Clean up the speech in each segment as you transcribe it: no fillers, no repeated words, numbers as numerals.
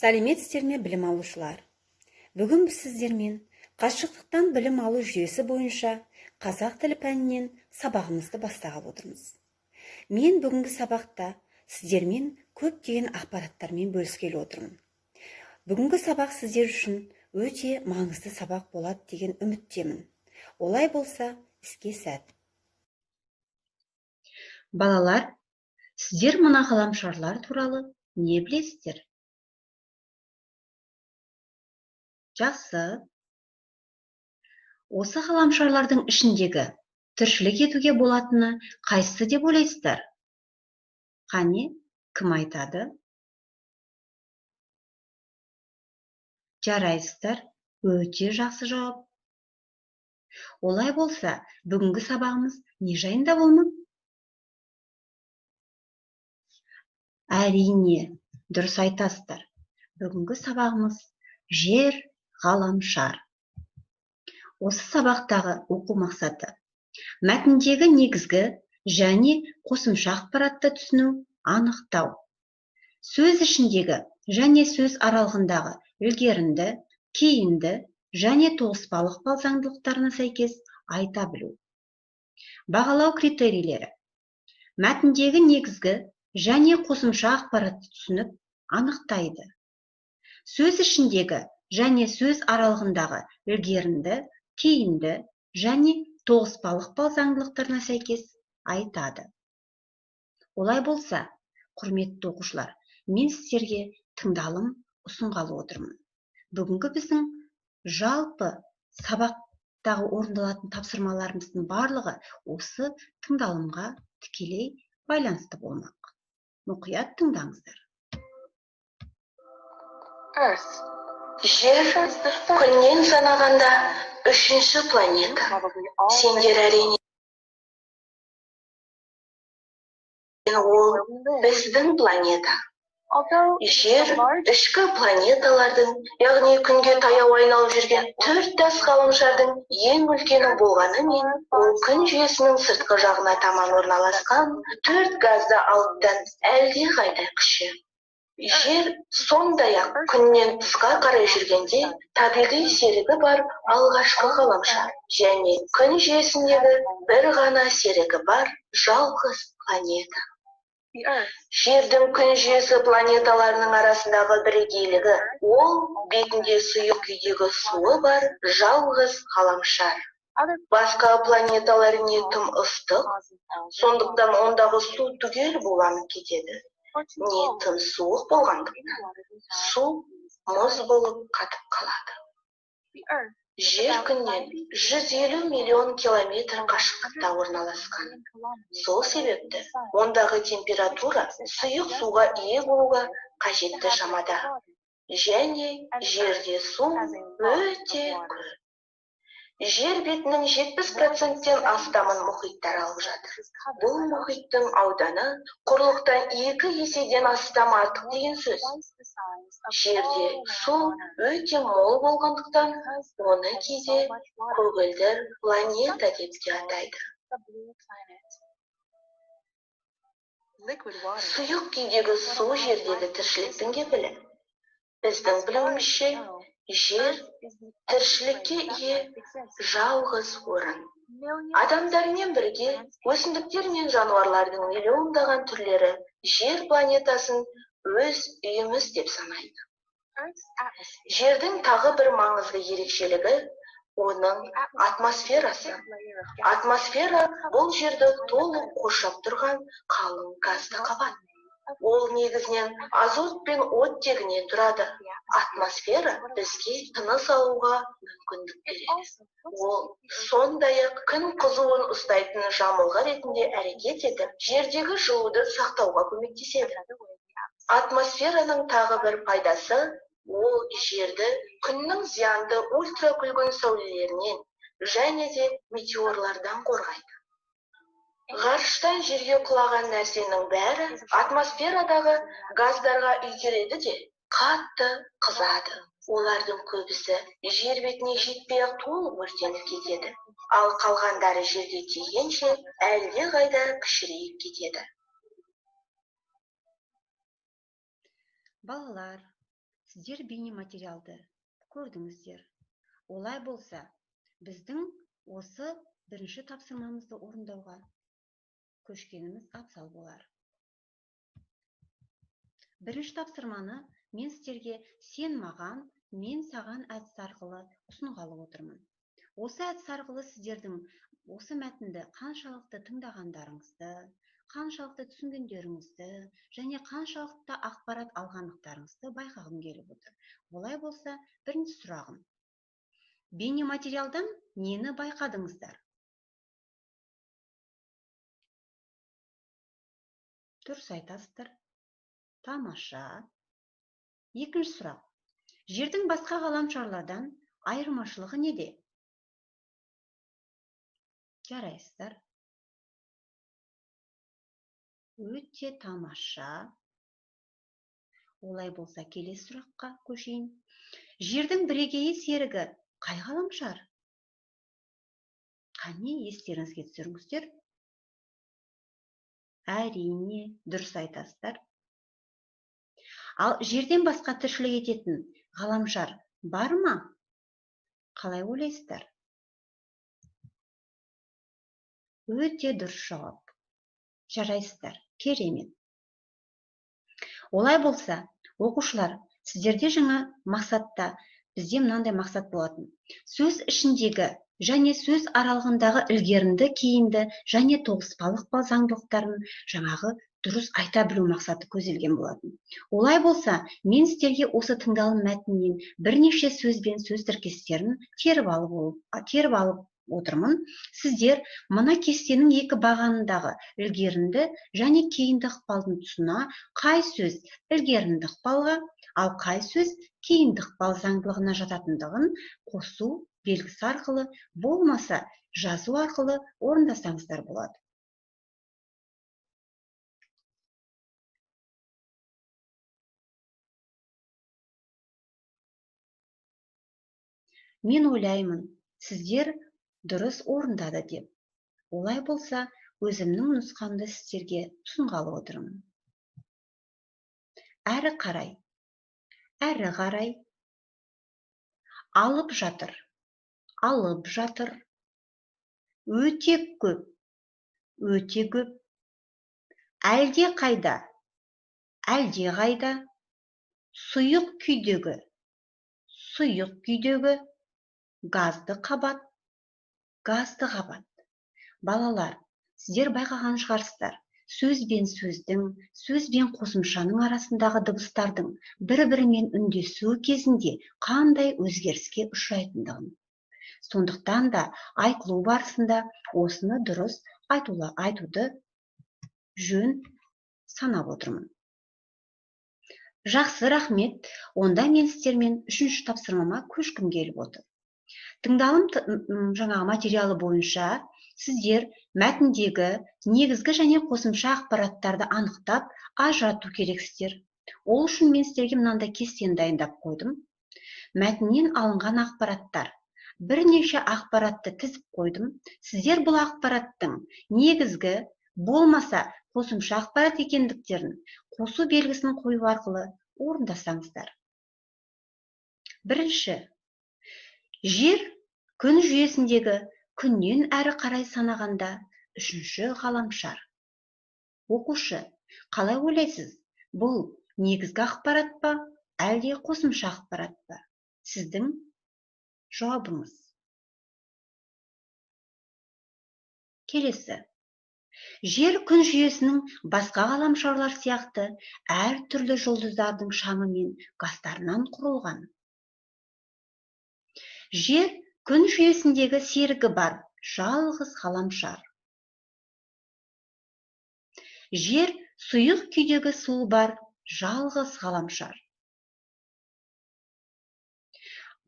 Сәлеметсіздер ме, білім алушылар? Бүгін біз сіздермен қашықтықтан білім алу жүйесі бойынша қазақ тілі пәнінен сабағымызды бастағалы отырмыз. Мен бүгінгі сабақта сіздермен көптеген ақпараттармен бөліскелі отырмын. Бүгінгі сабақ сіздер үшін өте маңызды сабақ болады деген үміттемін. Олай болса, іске сәт. Балалар, сіздер мына ғаламшарлар туралы не білесіздер? Жақсы. Осы ғаламшарлардың ішіндегі тіршілік етуге болатыны қайсысы деп ойлайсыздар? Қане, кім айтады? Жарайсыздар, өте жақсы жауап. Олай болса, бүгінгі сабағымыз не жайында болмақ? Әрине, дұрыс айтасыздар. Бүгінгі сабағымыз жер, ғаламшар. Осы сабақтағы оқу мақсаты мәтіндегі негізгі және қосымша ақпаратты түсіну, анықтау. Сөз ішіндегі және сөз аралығындағы ілгерінді, кейінді және тоғыспалық заңдылықтарына сәйкес айта білу. Бағалау критерийлері. Мәтіндегі негізгі және қосымша ақпаратты түсініп, анықтайды. Сөз ішіндегі және сөз аралығындағы ілгерінді, кейінді және тоғыспалық заңдылықтарына сәйкес айтады. Олай болса, құрметті оқушылар, мен сіздерге тыңдалым ұсынғалы отырмын. Бүгінгі біздің жалпы сабақтағы орындалатын тапсырмаларымыздың барлығы осы тыңдалымға тікелей байланысты болмақ. Мұқият тыңдаңыздар. Жер күннен санағанда 3-ші планета. Сендер әрине ол біздің планета. Жер ішкі планеталардың, яғни күнге таяу айналып жүрген 4 тас ғаламшардың ең үлкені болғанымен, ол күн жүйесінің сыртқы жағына таман орналасқан 4 газды алыптан әлде қайда кіші. Жер сондай-ақ күннен тысқа қарай жүргенде табиғи серігі бар алғашқы ғаламшар және күн жүйесіндегі бір ғана серігі бар жалғыз планета. Жердің күн жүйесі планеталарының арасындағы бірегейлігі ол бетінде сұйық күйдегі суы бар жалғыз ғаламшар. Басқа планеталар не тым ыстық, сондықтан ондағы су түгел буланып кетеді. Не тым суық болғандықтан су мұз болып қатып қалады. Жер күннен 150 миллион километр қашықтықта орналасқан. Сол себепті ондағы температура сұйық суға ие болуға қажетті шамада. Және жерде су өте көп. Жер бетінің 70%-тен астамын мұхиттар алып жатыр. Бұл мұхиттың ауданы құрлықтан 2 еседен астам артық деген сөз. Жерде су өте мол болғандықтан, оны кейде көгілдір планета деп те атайды. Сұйық күйдегі су жердегі тіршіліктің кепілі. Біздің білуімізше, жер тіршілікке ие жалғыз орын. Адамдармен бірге өсімдіктер мен жануарлардың миллиондаған түрлері жер планетасын өз үйіміз деп санайды. Жердің тағы бір маңызды ерекшелігі оның атмосферасы. Атмосфера бұл жерді толық қоршап тұрған қалың газды қабат. Ол негізінен азот пен оттегінен тұрады. Атмосфера бізге тыныс алуға мүмкіндік береді. Ол сондай-ақ күн қызуын ұстайтын жамылғы ретінде әрекет етіп, жердегі жылуды сақтауға көмектеседі. Атмосфераның тағы бір пайдасы ол жерді күннің зиянды ультракүлгін сәулелерінен және де метеорлардан қорғайды. Ғарыштан жерге құлаған нәрсенің бәрі атмосферадағы газдарға үйкеледі де қатты қызады. Олардың көбісі жер бетіне жетпей-ақ толық өртеніп кетеді. Ал қалғандары жерге тигенше әлде қайда кішірейіп кетеді. Балалар, сіздер бейнематериалды көрдіңіздер. Олай болса, біздің осы бірінші тапсырмамызды орындауға көшкеніміз абзал болар. Бірінші тапсырманы мен сіздерге сен маған, мен саған әдіс арқылы ұсынғалы отырмын. Осы әдіс арқылы сіздердің осы мәтінді қаншалықты тыңдағандарыңызды, қаншалықты түсінгендеріңізді және қаншалықты ақпарат алғандықтарыңызды байқағым келіп отыр. Олай болса, бірінші сұрағым. Бейнематериалдан нені байқадыңыздар? Дұрыс айтасыздар. Тамаша. Екінші сұрақ. Жердің басқа ғаламшарлардан айырмашылығы неде? Жарайсыздар. Өте тамаша. Олай болса, келесі сұраққа көшейін. Жердің бірегейі серігі қай ғаламшар? Қане, естеріңізге түсіріңіздер. Әрине, дұрыс айтасыздар. Ал жерден басқа тіршілік ететін ғаламшар бар ма? Қалай ойлайсыздар? Өте дұрыс жауап. Жарайсыздар, керемет. Олай болса, оқушылар, сіздерде жаңа мақсатта, бізде мынандай мақсат болатын. Сөз ішіндегі және сөз аралығындағы ілгерінді, кейінді және тоғыспалық заңдылықтарын жаңағы дұрыс айта білу мақсаты көзделген болатын. Олай болса, мен сіздерге осы тыңдалым мәтіннен бірнеше сөз бен сөз тіркестерін теріп алып отырмын. Сіздер мына кестенің екі бағанындағы ілгерінді және кейінді ықпалдың тұсына қай сөз ілгерінді ықпалға, ал қай сөз кейінді ықпал заңдылығына жататындығын қосу белгісі арқылы, болмаса жазу арқылы орындасаңыздар болады. Мен ойлаймын, сіздер дұрыс орындады деп. Олай болса, өзімнің нұсқамды сіздерге ұсынғалы отырмын. Әрі қарай. Алып жатыр. Өте көп. Әлде қайда. Сұйық күйдегі. Газды қабат. Балалар, сіздер байқаған шығарсыздар. Сөз бен сөздің, сөз бен қосымшаның арасындағы дыбыстардың бір-бірімен үндесуі кезінде қандай өзгеріске ұшырайтындығын. Сондықтан да айтылу барысында осыны дұрыс айтуды жөн санап отырмын. Жақсы, рахмет. Онда мен сіздермен үшінші тапсырмама көшкім келіп отыр. Тыңдалым жаңағы материалы бойынша сіздер мәтіндегі негізгі және қосымша ақпараттарды анықтап ажырату керексіздер. Ол үшін мен сіздерге мынандай кестені дайындап қойдым. Мәтіннен алынған ақпараттар. Бірнеше ақпаратты тізіп қойдым. Сіздер бұл ақпараттың негізгі, болмаса қосымша ақпарат екендіктерін қосу белгісін қою арқылы орындасаңыздар. Бірінші. Жер күн жүйесіндегі күннен әрі қарай санағанда үшінші ғаламшар. Оқушы, қалай ойлайсыз? Бұл негізгі ақпарат па, әлде қосымша ақпарат па? Сіздің жауабыңыз. Келесі. Жер күн жүйесінің басқа ғаламшарлар сияқты әр түрлі жұлдыздардың шаңы мен газдарынан құрылған. Жер күн жүйесіндегі серігі бар жалғыз ғаламшар. Жер сұйық күйдегі суы бар жалғыз ғаламшар.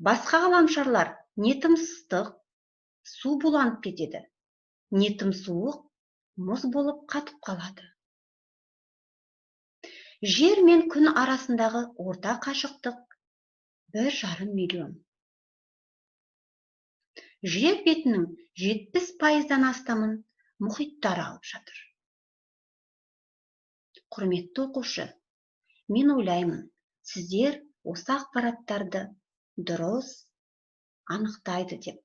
Басқа ғаламшарлар не тым ыстық, су буланып кетеді, не тым суық, мұз болып қатып қалады. Жер мен күн арасындағы орта қашықтық 1,5 миллион. Жер бетінің 70%-дан астамын мұхиттар алып жатыр. Құрметті оқушы, мен ойлаймын, сіздер осы ақпараттарды дұрыс анықтайды деп.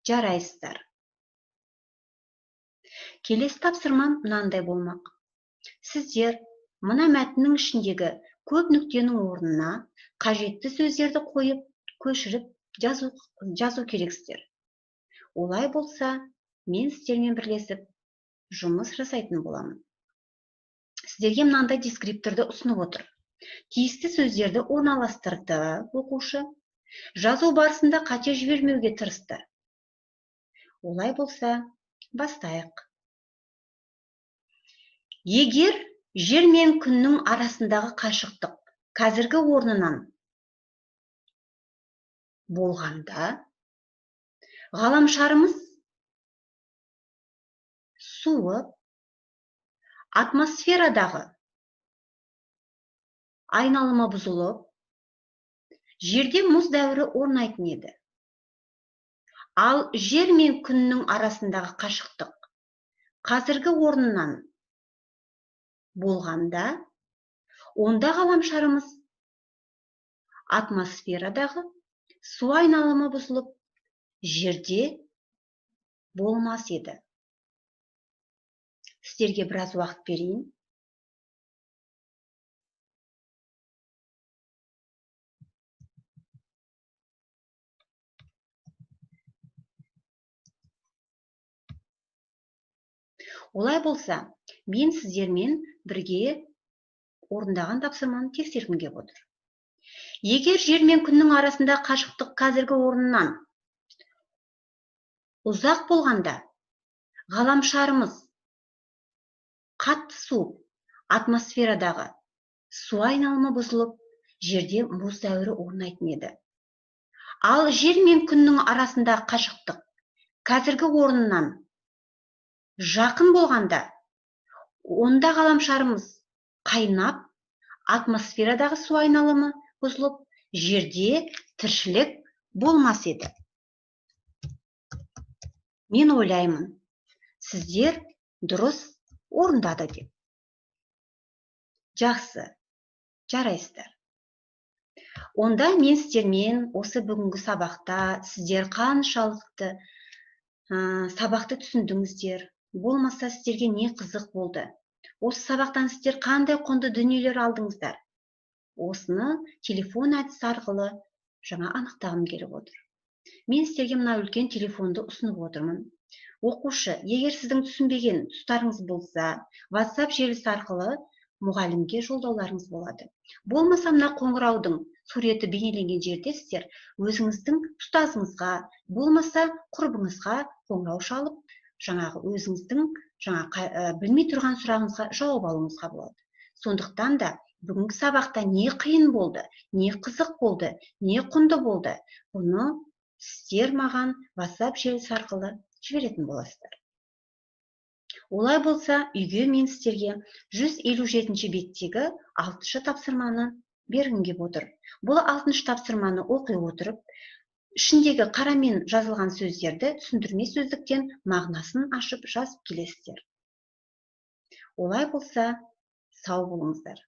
Жарайсыздар. Келесі тапсырмам мынандай болмақ. Сіздер мына мәтіннің ішіндегі көп нүктенің орнына қажетті сөздерді қойып, көшіріп жазу керексіздер. Олай болса, мен сіздермен бірлесіп жұмыс жасайтын боламын. Сіздерге мынандай дескрипторды ұсынып отыр. Тиісті сөздерді орналастырды оқушы. Жазу барысында қате жібермеуге тырысты. Олай болса, бастайық. Егер жер мен күннің арасындағы қашықтық қазіргі орнынан болғанда, ғаламшарымыз суып, атмосферадағы айналымы бұзылып, жерде мұз дәуірі орнайтын еді. Ал жер мен күннің арасындағы қашықтық қазіргі орнынан болғанда, онда ғаламшарымыз атмосферадағы су айналымы бұзылып, жерде болмас еді. Сіздерге біраз уақыт берейін. Олай болса, мен сіздермен бірге орындаған тапсырманы тексергім келіп отыр. Егер жер мен күннің арасында қашықтық қазіргі орнынан ұзақ болғанда, ғаламшарымыз қатты суып, атмосферадағы су айналымы бұзылып, жерде мұз дәуірі орнайтын еді. Ал жер мен күннің арасындағы қашықтық қазіргі орнынан жақын болғанда, онда ғаламшарымыз қайнап, атмосферадағы су айналымы бұзылып, жерде тіршілік болмас еді. Мен ойлаймын, сіздер дұрыс орындады деп. Жақсы, жарайсыздар. Онда мен сіздермен осы бүгінгі сабақта сіздер қаншалықты сабақты түсіндіңіздер, болмаса сіздерге не қызық болды? Осы сабақтан сіздер қандай құнды дүниелер алдыңыздар? Осыны телефон әдісі арқылы жаңа анықтағым келіп отыр. Мен сіздерге мына үлкен телефонды ұсынып отырмын. Оқушы, егер сіздің түсінбеген тұстарыңыз болса, WhatsApp желісі арқылы мұғалімге жолдауларыңыз болады. Болмаса мына қоңыраудың суреті бейнеленген жерде сіздер өзіңіздің ұстазыңызға, болмаса құрбыңызға қоңырау шалып, жаңағы өзіңіздің білмей тұрған сұрағыңызға жауап алуыңызға болады. Сондықтан да бүгінгі сабақта не қиын болды, не қызық болды, не құнды болды, бұны сіздер маған WhatsApp желісі арқылы жіберетін боласыздар. Олай болса, үйге мен сіздерге 157 беттегі 6-шы тапсырманы бергім келіп отыр. Бұл 6-шы тапсырманы оқи отырып, ішіндегі қарамен жазылған сөздерді түсіндірме сөздіктен мағынасын ашып жазып келесіздер. Олай болса, сау болыңыздар.